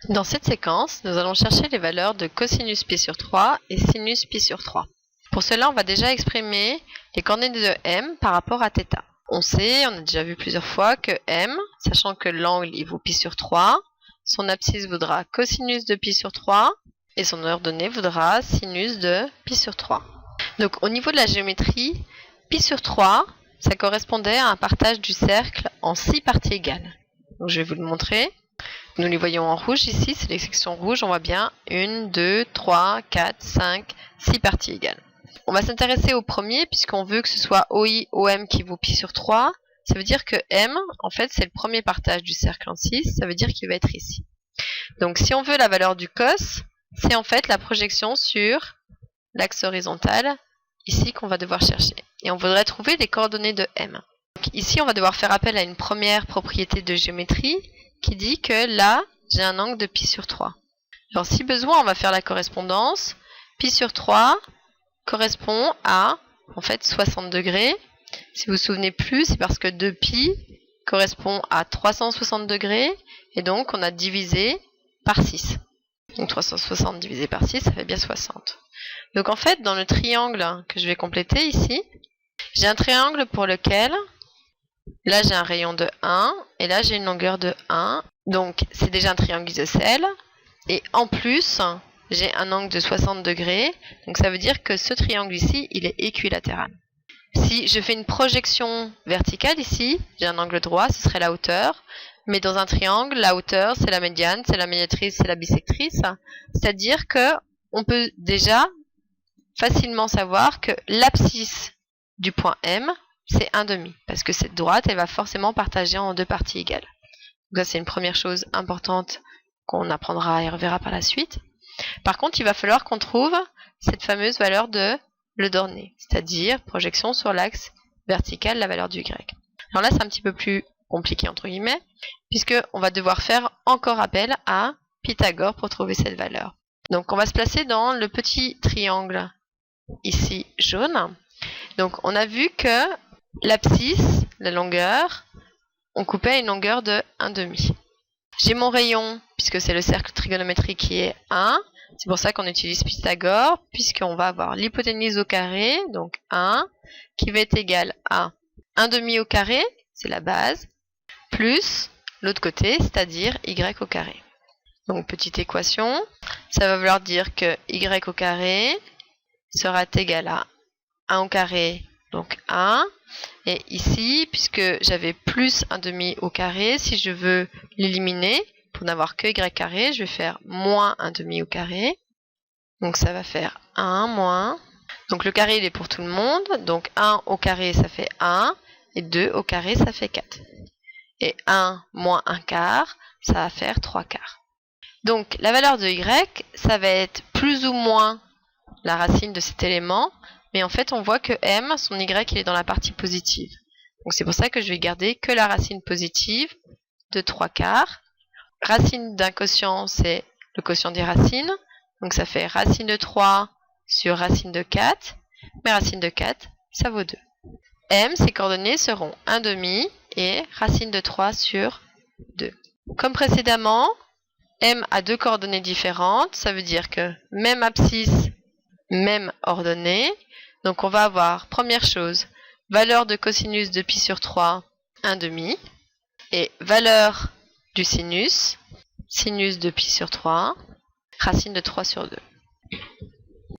Dans cette séquence, nous allons chercher les valeurs de cosinus pi sur 3 et sinus pi sur 3. Pour cela, on va déjà exprimer les coordonnées de m par rapport à θ. On sait, on a déjà vu plusieurs fois que m, sachant que l'angle il vaut pi sur 3, son abscisse vaudra cosinus de pi sur 3 et son ordonnée vaudra sinus de pi sur 3. Donc au niveau de la géométrie, pi sur 3, ça correspondait à un partage du cercle en 6 parties égales. Donc je vais vous le montrer. Nous les voyons en rouge ici, c'est les sections rouges, on voit bien 1, 2, 3, 4, 5, 6 parties égales. On va s'intéresser au premier puisqu'on veut que ce soit OI, OM qui vaut pi sur 3. Ça veut dire que M, en fait, c'est le premier partage du cercle en 6, ça veut dire qu'il va être ici. Donc si on veut la valeur du cos, c'est en fait la projection sur l'axe horizontal, ici qu'on va devoir chercher. Et on voudrait trouver les coordonnées de M. Donc ici, on va devoir faire appel à une première propriété de géométrie qui dit que là, j'ai un angle de pi sur 3. Alors si besoin, on va faire la correspondance. Pi sur 3 correspond à, en fait, 60 degrés. Si vous vous souvenez plus, c'est parce que 2pi correspond à 360 degrés, et donc on a divisé par 6. Donc 360 divisé par 6, ça fait bien 60. Donc en fait, dans le triangle que je vais compléter ici, j'ai un triangle pour lequel, là j'ai un rayon de 1, et là j'ai une longueur de 1. Donc c'est déjà un triangle isocèle, et en plus, j'ai un angle de 60 degrés, donc ça veut dire que ce triangle ici, il est équilatéral. Si je fais une projection verticale ici, j'ai un angle droit, ce serait la hauteur. Mais dans un triangle, la hauteur, c'est la médiane, c'est la médiatrice, c'est la bisectrice. C'est-à-dire que on peut déjà facilement savoir que l'abscisse du point M, c'est 1/2. Parce que cette droite, elle va forcément partager en deux parties égales. Donc ça, c'est une première chose importante qu'on apprendra et reverra par la suite. Par contre, il va falloir qu'on trouve cette fameuse valeur de le Dorné, c'est-à-dire projection sur l'axe vertical, la valeur du Y. Alors là, c'est un petit peu plus compliqué, entre guillemets, puisqu'on va devoir faire encore appel à Pythagore pour trouver cette valeur. Donc, on va se placer dans le petit triangle, ici, jaune. Donc, on a vu que l'abscisse, la longueur, on coupait à une longueur de 1/2. J'ai mon rayon, puisque c'est le cercle trigonométrique qui est 1. C'est pour ça qu'on utilise Pythagore, puisqu'on va avoir l'hypoténuse au carré, donc 1, qui va être égal à 1/2 au carré, c'est la base, plus l'autre côté, c'est-à-dire y au carré. Donc petite équation, ça va vouloir dire que y au carré sera égal à 1 au carré, donc 1. Et ici, puisque j'avais plus 1/2 au carré, si je veux l'éliminer, pour n'avoir que y carré, je vais faire moins 1/2 au carré. Donc ça va faire 1 moins. Donc le carré, il est pour tout le monde. Donc 1 au carré, ça fait 1. Et 2 au carré, ça fait 4. Et 1 moins 1 quart, ça va faire 3 quarts. Donc la valeur de y, ça va être plus ou moins la racine de cet élément. Mais en fait, on voit que m, son y, il est dans la partie positive. Donc c'est pour ça que je vais garder que la racine positive de 3 quarts. Racine d'un quotient, c'est le quotient des racines. Donc ça fait racine de 3 sur racine de 4. Mais racine de 4, ça vaut 2. M, ses coordonnées seront 1/2 et racine de 3 sur 2. Comme précédemment, M a deux coordonnées différentes. Ça veut dire que même abscisse, même ordonnée. Donc on va avoir, première chose, valeur de cosinus de pi sur 3, 1/2. Et valeur du sinus, sinus de pi sur 3, racine de 3 sur 2.